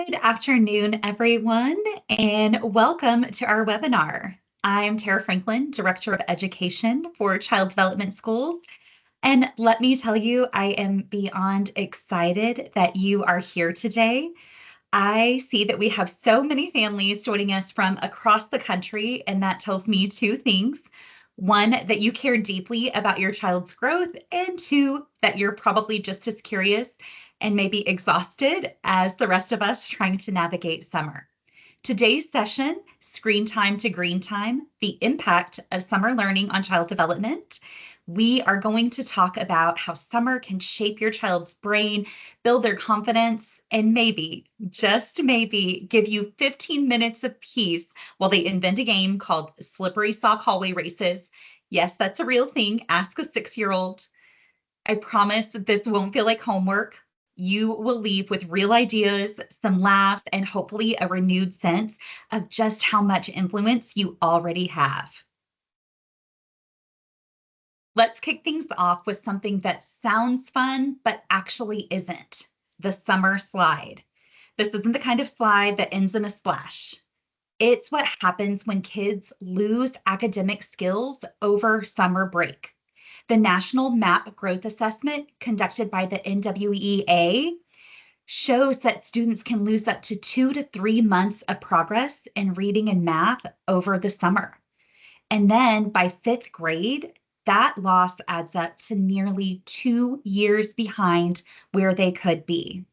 Good afternoon, everyone, and welcome to our webinar. I'm Tara Franklin, Director of Education for Child Development Schools. And let me tell you, I am beyond excited that you are here today. I see that we have so many families joining us from across the country, and that tells me two things. One, that you care deeply about your child's growth, and two, that you're probably just as curious and maybe exhausted as the rest of us trying to navigate summer. Today's session, Screen Time to Green Time, the impact of summer learning on child development. We are going to talk about how summer can shape your child's brain, build their confidence, and maybe, just maybe, give you 15 minutes of peace while they invent a game called Slippery Sock Hallway Races. Yes, that's a real thing. Ask a 6-year-old. I promise that this won't feel like homework. You will leave with real ideas, some laughs, and hopefully a renewed sense of just how much influence you already have. Let's kick things off with something that sounds fun, but actually isn't. The summer slide. This isn't the kind of slide that ends in a splash. It's what happens when kids lose academic skills over summer break. The National MAP Growth Assessment conducted by the NWEA shows that students can lose up to 2 to 3 months of progress in reading and math over the summer. And then by 5th grade, that loss adds up to nearly 2 years behind where they could be.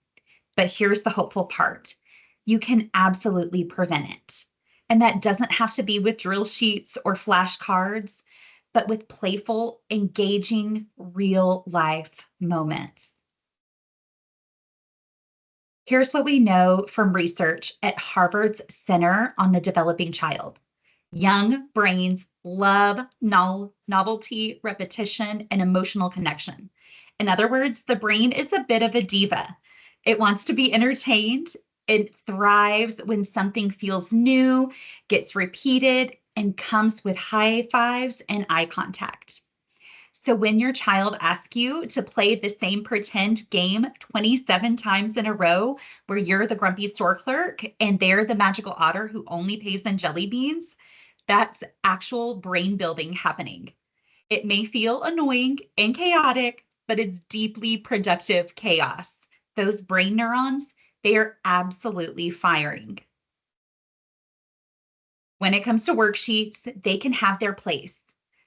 But here's the hopeful part. You can absolutely prevent it. And that doesn't have to be with drill sheets or flashcards, but with playful, engaging, real life moments. Here's what we know from research at Harvard's Center on the Developing Child. Young brains love novelty, repetition, and emotional connection. In other words, the brain is a bit of a diva. It wants to be entertained. It thrives when something feels new, gets repeated, and comes with high fives and eye contact. So when your child asks you to play the same pretend game 27 times in a row, where you're the grumpy store clerk and they're the magical otter who only pays in jelly beans, that's actual brain building happening. It may feel annoying and chaotic, but it's deeply productive chaos. Those brain neurons, they are absolutely firing. When it comes to worksheets, they can have their place.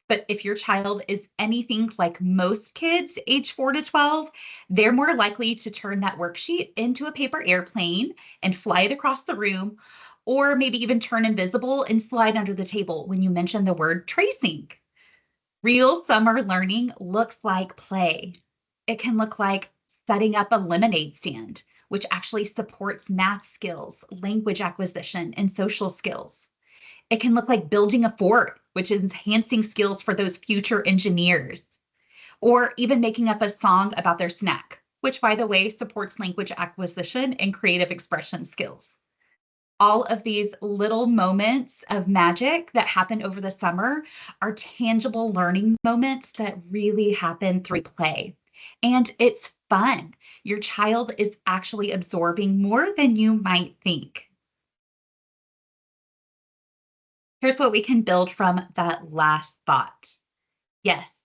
But if your child is anything like most kids age 4 to 12, they're more likely to turn that worksheet into a paper airplane and fly it across the room, or maybe even turn invisible and slide under the table when you mention the word tracing. Real summer learning looks like play. It can look like setting up a lemonade stand, which actually supports math skills, language acquisition, and social skills. It can look like building a fort, which is enhancing skills for those future engineers, or even making up a song about their snack, which, by the way, supports language acquisition and creative expression skills. All of these little moments of magic that happen over the summer are tangible learning moments that really happen through play. And it's fun. Your child is actually absorbing more than you might think. Here's what we can build from that last thought. Yes,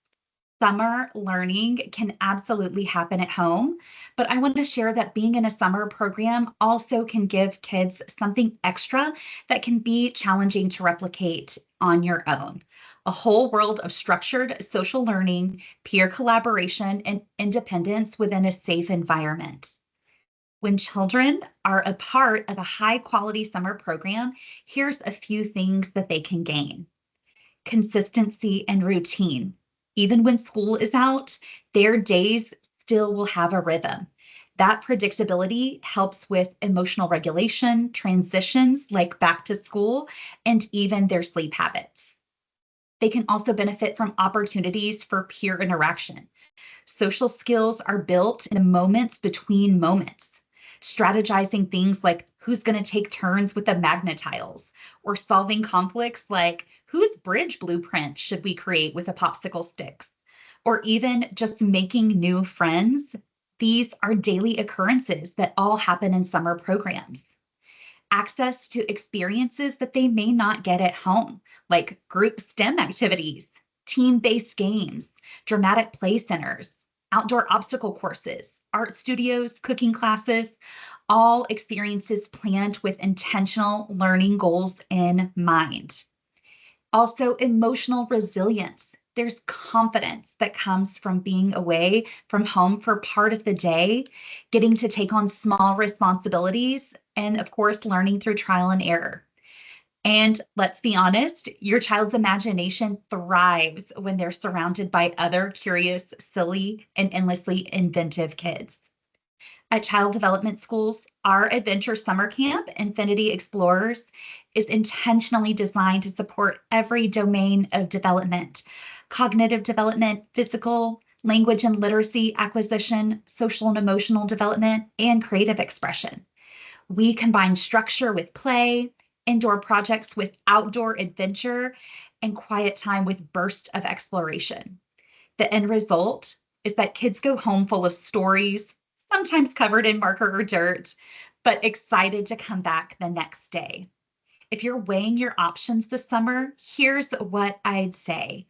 summer learning can absolutely happen at home, but I want to share that being in a summer program also can give kids something extra that can be challenging to replicate on your own. A whole world of structured social learning, peer collaboration, and independence within a safe environment. When children are a part of a high-quality summer program, here's a few things that they can gain. Consistency and routine. Even when school is out, their days still will have a rhythm. That predictability helps with emotional regulation, transitions like back to school, and even their sleep habits. They can also benefit from opportunities for peer interaction. Social skills are built in the moments between moments, strategizing things like who's going to take turns with the magnetiles, or solving conflicts like whose bridge blueprint should we create with the popsicle sticks, or even just making new friends. These are daily occurrences that all happen in summer programs. Access to experiences that they may not get at home, like group STEM activities, team-based games, dramatic play centers, outdoor obstacle courses, art studios, cooking classes, all experiences planned with intentional learning goals in mind. Also, emotional resilience. There's confidence that comes from being away from home for part of the day, getting to take on small responsibilities, and of course, learning through trial and error. And let's be honest, your child's imagination thrives when they're surrounded by other curious, silly, and endlessly inventive kids. At Child Development Schools, our Adventure Summer Camp, Infinity Explorers, is intentionally designed to support every domain of development: cognitive development, physical, language and literacy acquisition, social and emotional development, and creative expression. We combine structure with play, indoor projects with outdoor adventure, and quiet time with bursts of exploration. The end result is that kids go home full of stories, sometimes covered in marker or dirt, but excited to come back the next day. If you're weighing your options this summer, here's what I'd say.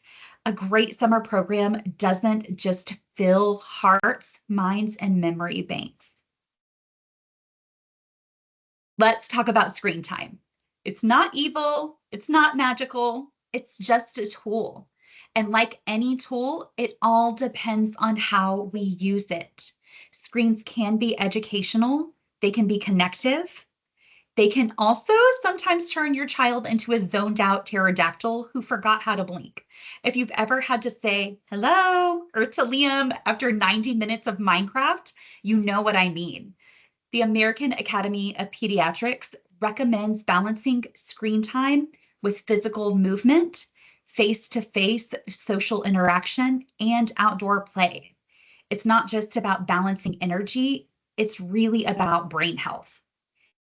A great summer program doesn't just fill hearts, minds, and memory banks. Let's talk about screen time. It's not evil, it's not magical, it's just a tool. And like any tool, it all depends on how we use it. Screens can be educational, they can be connective. They can also sometimes turn your child into a zoned out pterodactyl who forgot how to blink. If you've ever had to say hello or to Liam after 90 minutes of Minecraft, you know what I mean. The American Academy of Pediatrics recommends balancing screen time with physical movement, face-to-face social interaction, and outdoor play. It's not just about balancing energy, it's really about brain health.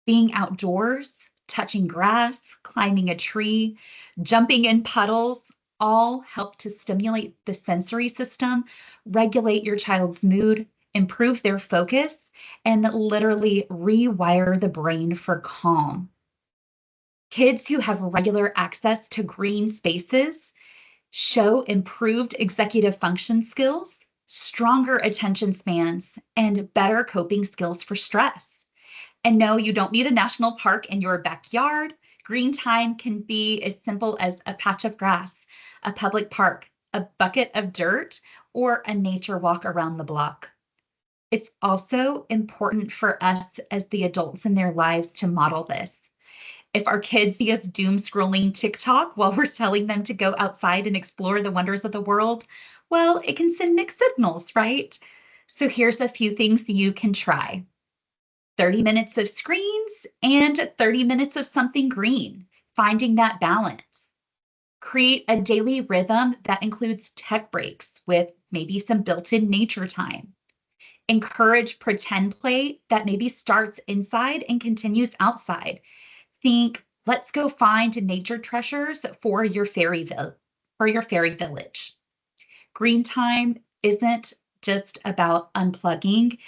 Being outdoors, touching grass, climbing a tree, jumping in puddles, all help to stimulate the sensory system, regulate your child's mood, improve their focus, and literally rewire the brain for calm. Kids who have regular access to green spaces show improved executive function skills, stronger attention spans, and better coping skills for stress. And no, you don't need a national park in your backyard. Green time can be as simple as a patch of grass, a public park, a bucket of dirt, or a nature walk around the block. It's also important for us as the adults in their lives to model this. If our kids see us doom scrolling TikTok while we're telling them to go outside and explore the wonders of the world, well, it can send mixed signals, right? So here's a few things you can try. 30 minutes of screens and 30 minutes of something green, finding that balance. Create a daily rhythm that includes tech breaks with maybe some built-in nature time. Encourage pretend play that maybe starts inside and continues outside. Think, let's go find nature treasures for your fairy village. Green time isn't just about unplugging,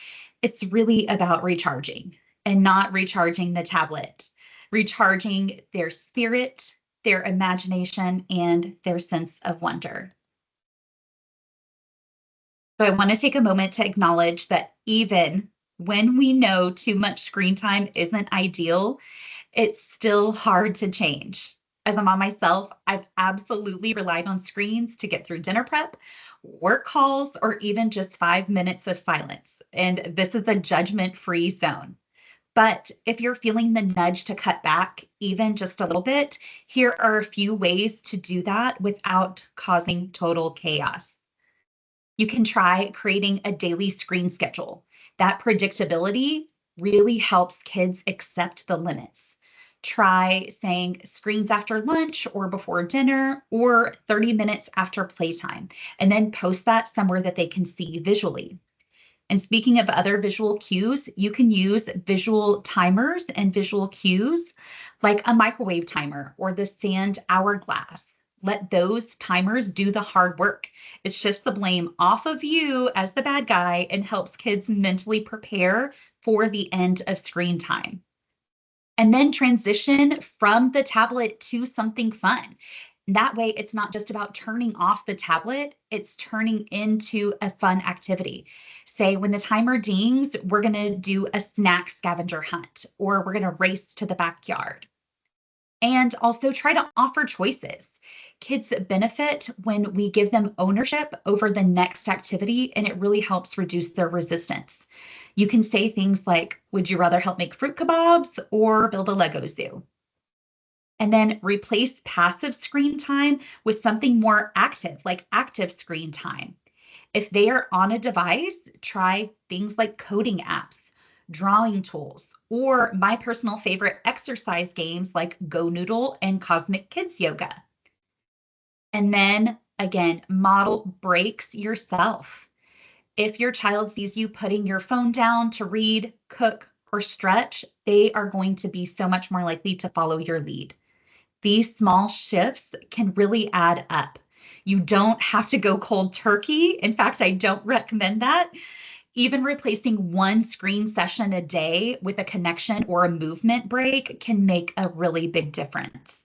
it's really about recharging, and not recharging the tablet, recharging their spirit, their imagination, and their sense of wonder. So I want to take a moment to acknowledge that even when we know too much screen time isn't ideal, it's still hard to change. As a mom myself, I've absolutely relied on screens to get through dinner prep, work calls, or even just 5 minutes of silence. And this is a judgment-free zone. But if you're feeling the nudge to cut back even just a little bit, here are a few ways to do that without causing total chaos. You can try creating a daily screen schedule. That predictability really helps kids accept the limits. Try saying screens after lunch or before dinner or 30 minutes after playtime, and then post that somewhere that they can see visually. And speaking of other visual cues, you can use visual timers and visual cues like a microwave timer or the sand hourglass. Let those timers do the hard work. It shifts the blame off of you as the bad guy and helps kids mentally prepare for the end of screen time. And then transition from the tablet to something fun. That way, it's not just about turning off the tablet, it's turning into a fun activity. Say, when the timer dings, we're going to do a snack scavenger hunt, or we're going to race to the backyard. And also try to offer choices. Kids benefit when we give them ownership over the next activity, and it really helps reduce their resistance. You can say things like, would you rather help make fruit kebabs or build a Lego zoo? And then replace passive screen time with something more active, like active screen time. If they are on a device, try things like coding apps, drawing tools, or my personal favorite exercise games like Go Noodle and Cosmic Kids Yoga. And then again, model breaks yourself. If your child sees you putting your phone down to read, cook, or stretch, they are going to be so much more likely to follow your lead. These small shifts can really add up. You don't have to go cold turkey. In fact, I don't recommend that. Even replacing one screen session a day with a connection or a movement break can make a really big difference.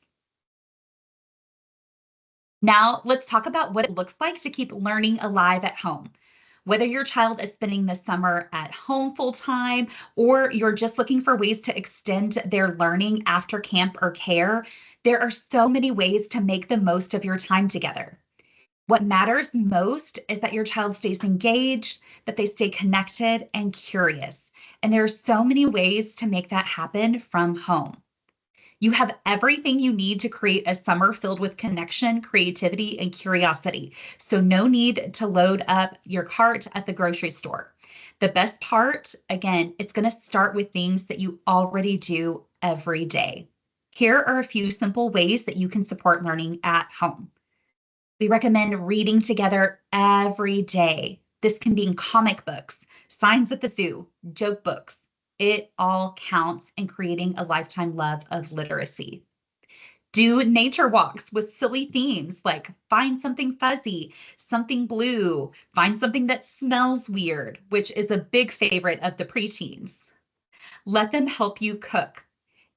Now, let's talk about what it looks like to keep learning alive at home. Whether your child is spending the summer at home full time, or you're just looking for ways to extend their learning after camp or care, there are so many ways to make the most of your time together. What matters most is that your child stays engaged, that they stay connected and curious. And there are so many ways to make that happen from home. You have everything you need to create a summer filled with connection, creativity, and curiosity. So no need to load up your cart at the grocery store. The best part, again, it's going to start with things that you already do every day. Here are a few simple ways that you can support learning at home. We recommend reading together every day. This can be in comic books, signs at the zoo, joke books. It all counts in creating a lifetime love of literacy. Do nature walks with silly themes like find something fuzzy, something blue, find something that smells weird, which is a big favorite of the preteens. Let them help you cook.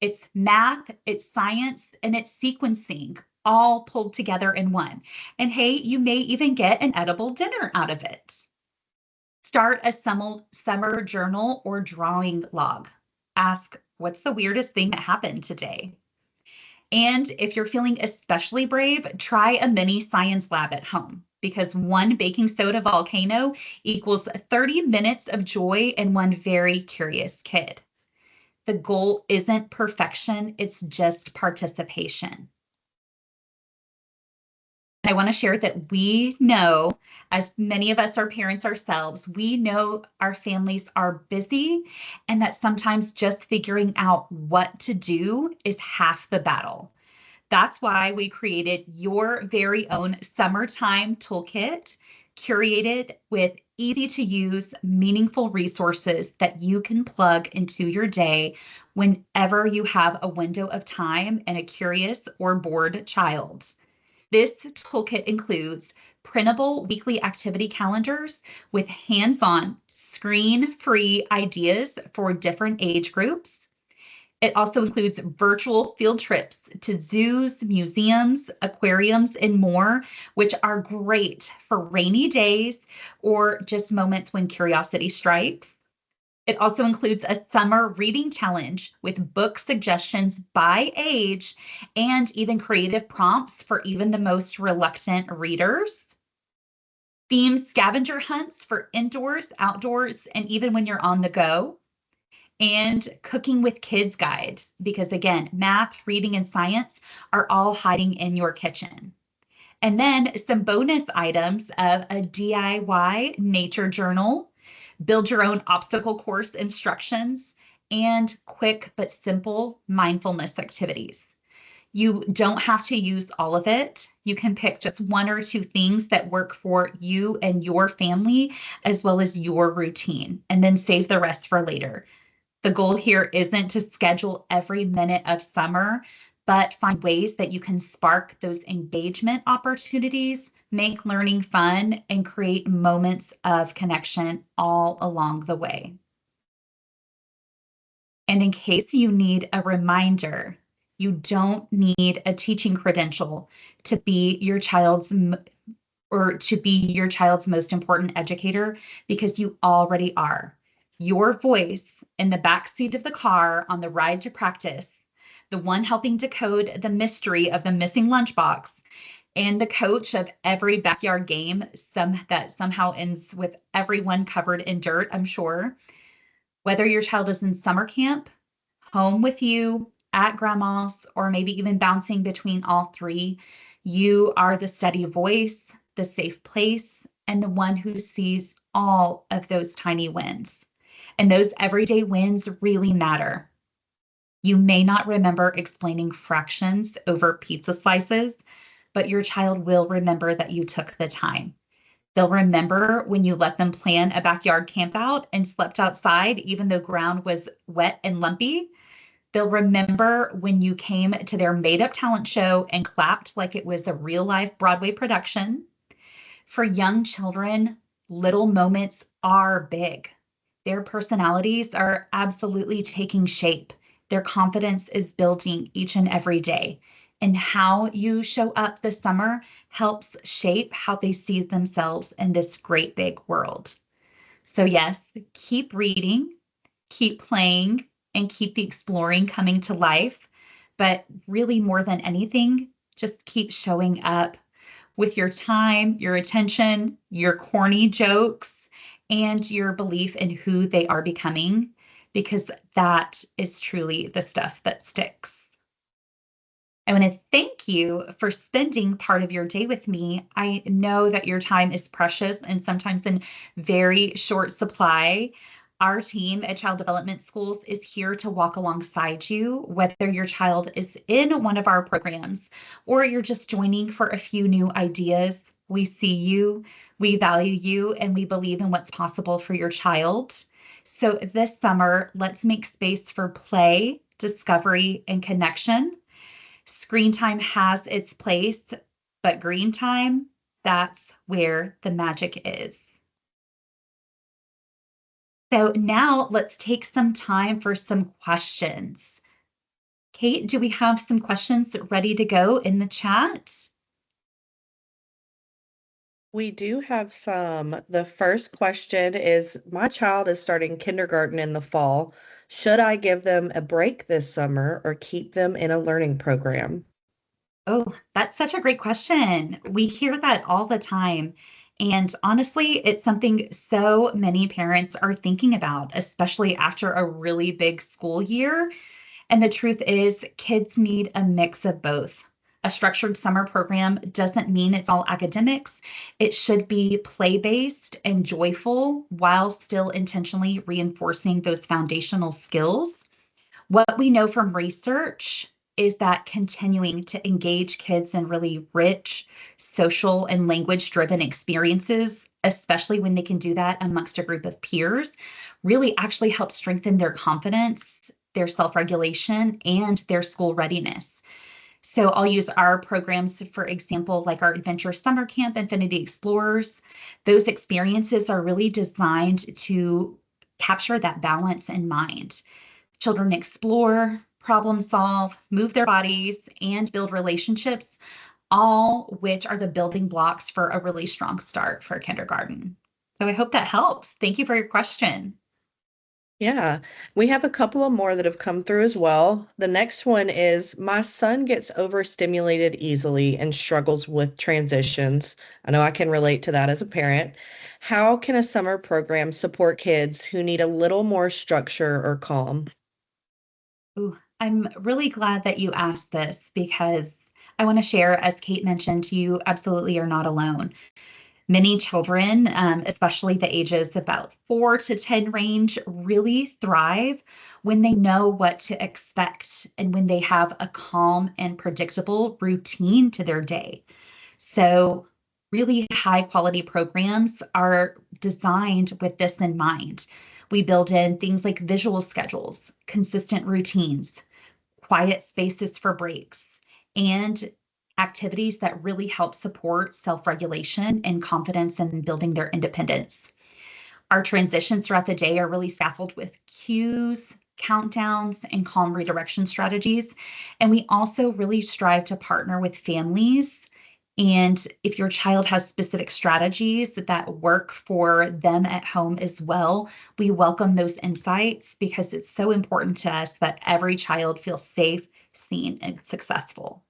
It's math, it's science, and it's sequencing all pulled together in one. And hey, you may even get an edible dinner out of it. Start a summer journal or drawing log. Ask, what's the weirdest thing that happened today? And if you're feeling especially brave, try a mini science lab at home, because one baking soda volcano equals 30 minutes of joy in one very curious kid. The goal isn't perfection, it's just participation. I want to share that we know, as many of us are parents ourselves, we know our families are busy and that sometimes just figuring out what to do is half the battle. That's why we created your very own summertime toolkit, curated with easy to use, meaningful resources that you can plug into your day whenever you have a window of time and a curious or bored child. This toolkit includes printable weekly activity calendars with hands-on, screen-free ideas for different age groups. It also includes virtual field trips to zoos, museums, aquariums, and more, which are great for rainy days or just moments when curiosity strikes. It also includes a summer reading challenge with book suggestions by age and even creative prompts for even the most reluctant readers. Themed scavenger hunts for indoors, outdoors, and even when you're on the go. And cooking with kids guides, because again, math, reading, and science are all hiding in your kitchen. And then some bonus items of a DIY nature journal, build your own obstacle course instructions, and quick but simple mindfulness activities. You don't have to use all of it. You can pick just one or two things that work for you and your family, as well as your routine, and then save the rest for later. The goal here isn't to schedule every minute of summer, but find ways that you can spark those engagement opportunities, make learning fun, and create moments of connection all along the way. And in case you need a reminder, you don't need a teaching credential to be your child's most important educator, because you already are. Your voice in the backseat of the car on the ride to practice, the one helping decode the mystery of the missing lunchbox, and the coach of every backyard game that somehow ends with everyone covered in dirt, I'm sure. Whether your child is in summer camp, home with you, at grandma's, or maybe even bouncing between all three, you are the steady voice, the safe place, and the one who sees all of those tiny wins. And those everyday wins really matter. You may not remember explaining fractions over pizza slices, but your child will remember that you took the time. They'll remember when you let them plan a backyard campout and slept outside even though ground was wet and lumpy. They'll remember when you came to their made-up talent show and clapped like it was a real-life Broadway production. For young children, little moments are big. Their personalities are absolutely taking shape. Their confidence is building each and every day. And how you show up this summer helps shape how they see themselves in this great big world. So yes, keep reading, keep playing, and keep the exploring coming to life. But really, more than anything, just keep showing up with your time, your attention, your corny jokes, and your belief in who they are becoming, because that is truly the stuff that sticks. I want to thank you for spending part of your day with me. I know that your time is precious and sometimes in very short supply. Our team at Child Development Schools is here to walk alongside you, whether your child is in one of our programs or you're just joining for a few new ideas. We see you, we value you, and we believe in what's possible for your child. So this summer, let's make space for play, discovery, and connection. Screen time has its place, but green time, that's where the magic is. So now let's take some time for some questions. Kate, do we have some questions ready to go in the chat? We do have some. The first question is, my child is starting kindergarten in the fall. Should I give them a break this summer or keep them in a learning program? Oh, that's such a great question. We hear that all the time. And honestly, it's something so many parents are thinking about, especially after a really big school year. And the truth is, kids need a mix of both. A structured summer program doesn't mean it's all academics. It should be play-based and joyful while still intentionally reinforcing those foundational skills. What we know from research is that continuing to engage kids in really rich social and language-driven experiences, especially when they can do that amongst a group of peers, really actually helps strengthen their confidence, their self-regulation, and their school readiness. So I'll use our programs, for example, like our Adventure Summer Camp, Infinity Explorers. Those experiences are really designed to capture that balance in mind. Children explore, problem solve, move their bodies, and build relationships, all which are the building blocks for a really strong start for kindergarten. So I hope that helps. Thank you for your question. Yeah, we have a couple of more that have come through as well. The next one is, my son gets overstimulated easily and struggles with transitions. I know I can relate to that as a parent. How can a summer program support kids who need a little more structure or calm? Ooh, I'm really glad that you asked this because I want to share, as Kate mentioned, you absolutely are not alone. Many children, especially the ages about 4 to 10 range, really thrive when they know what to expect and when they have a calm and predictable routine to their day. So, really high quality programs are designed with this in mind. We build in things like visual schedules, consistent routines, quiet spaces for breaks, and activities that really help support self-regulation and confidence in building their independence. Our transitions throughout the day are really scaffolded with cues, countdowns, and calm redirection strategies. And we also really strive to partner with families. And if your child has specific strategies that work for them at home as well, we welcome those insights because it's so important to us that every child feels safe, seen, and successful.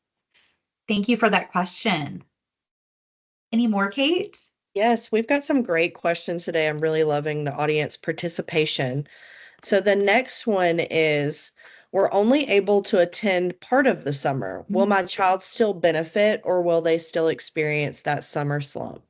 Thank you for that question. Any more, Kate? Yes, we've got some great questions today. I'm really loving the audience participation. So the next one is, we're only able to attend part of the summer. Will my child still benefit or will they still experience that summer slump?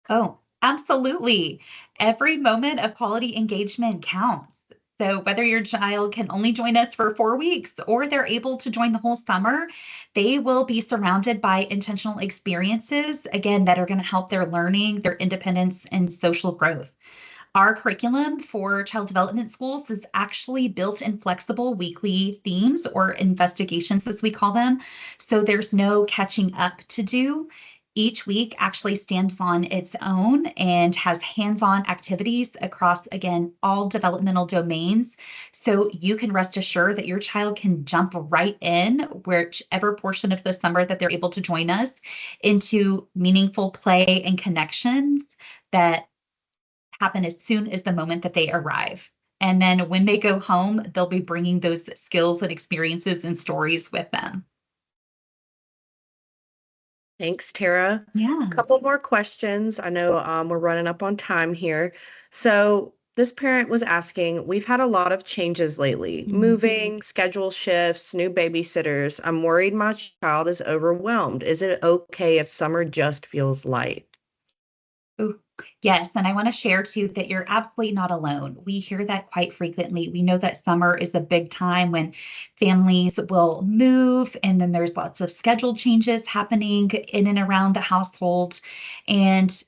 Oh, absolutely. Every moment of quality engagement counts. So, whether your child can only join us for 4 weeks or they're able to join the whole summer, they will be surrounded by intentional experiences, again, that are going to help their learning, their independence, and social growth. Our curriculum for child development schools is actually built in flexible weekly themes or investigations, as we call them. So there's no catching up to do. Each week actually stands on its own and has hands-on activities across, again, all developmental domains. So you can rest assured that your child can jump right in, whichever portion of the summer that they're able to join us, into meaningful play and connections that happen as soon as the moment that they arrive. And then when they go home, they'll be bringing those skills and experiences and stories with them. Thanks, Tara. Yeah. Couple more questions. I know we're running up on time here. So this parent was asking, we've had a lot of changes lately, Mm. moving, schedule shifts, new babysitters. I'm worried my child is overwhelmed. Is it okay if summer just feels light? Ooh, yes, and I want to share too that you're absolutely not alone. We hear that quite frequently. We know that summer is a big time when families will move, and then there's lots of schedule changes happening in and around the household. And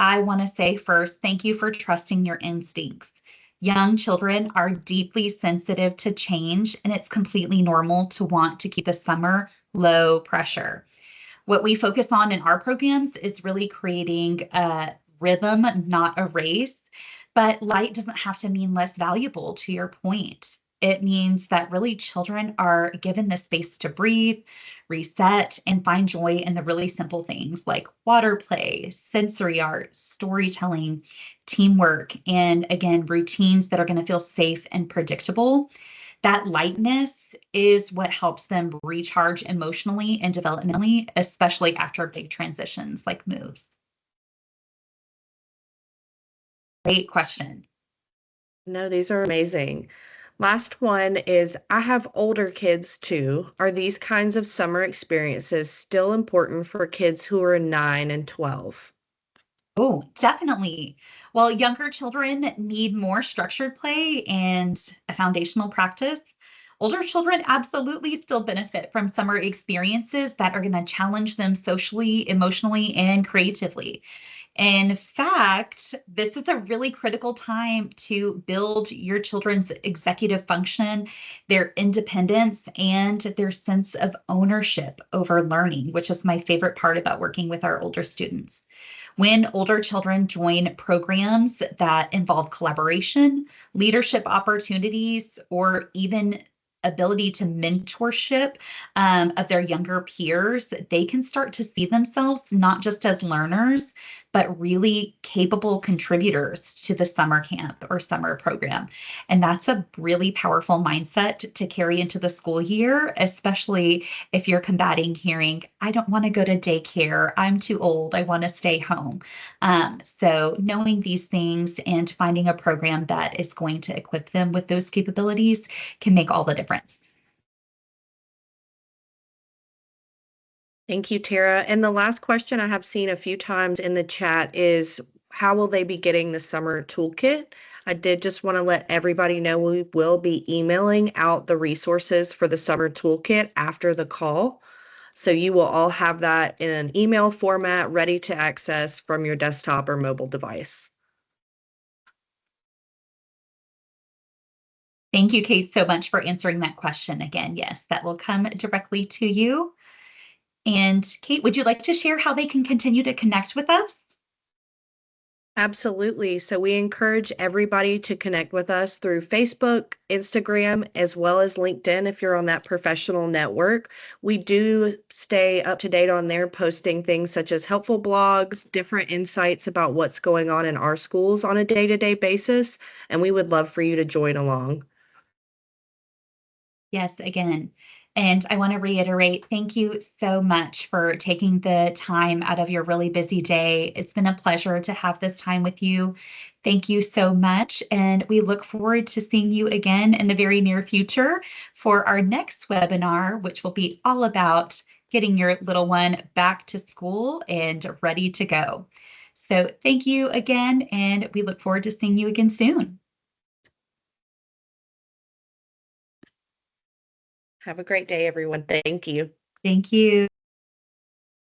I want to say first, thank you for trusting your instincts. Young children are deeply sensitive to change, and it's completely normal to want to keep the summer low pressure. What we focus on in our programs is really creating a rhythm, not a race. But light doesn't have to mean less valuable, to your point. It means that really children are given the space to breathe, reset, and find joy in the really simple things like water play, sensory art, storytelling, teamwork, and again, routines that are going to feel safe and predictable. That lightness is what helps them recharge emotionally and developmentally, especially after big transitions like moves. Great question. No, these are amazing. Last one is, I have older kids too. Are these kinds of summer experiences still important for kids who are 9 and 12? Oh, definitely. Well, younger children need more structured play and a foundational practice. Older children absolutely still benefit from summer experiences that are going to challenge them socially, emotionally, and creatively. In fact, this is a really critical time to build your children's executive function, their independence, and their sense of ownership over learning, which is my favorite part about working with our older students. When older children join programs that involve collaboration, leadership opportunities, or even ability to mentorship of their younger peers, they can start to see themselves not just as learners, but really capable contributors to the summer camp or summer program. And that's a really powerful mindset to carry into the school year, especially if you're combating hearing, I don't want to go to daycare, I'm too old, I want to stay home. So knowing these things and finding a program that is going to equip them with those capabilities can make all the difference. Thank you, Tara. And the last question I have seen a few times in the chat is, how will they be getting the summer toolkit? I did just want to let everybody know we will be emailing out the resources for the summer toolkit after the call. So you will all have that in an email format ready to access from your desktop or mobile device. Thank you, Kate, so much for answering that question again. Yes, that will come directly to you. And Kate, would you like to share how they can continue to connect with us? Absolutely. So we encourage everybody to connect with us through Facebook, Instagram, as well as LinkedIn if you're on that professional network. We do stay up to date on there, posting things such as helpful blogs, different insights about what's going on in our schools on a day-to-day basis, and we would love for you to join along. Yes, again. And I want to reiterate, thank you so much for taking the time out of your really busy day. It's been a pleasure to have this time with you. Thank you so much. And we look forward to seeing you again in the very near future for our next webinar, which will be all about getting your little one back to school and ready to go. So thank you again, and we look forward to seeing you again soon. Have a great day, everyone. Thank you. Thank you.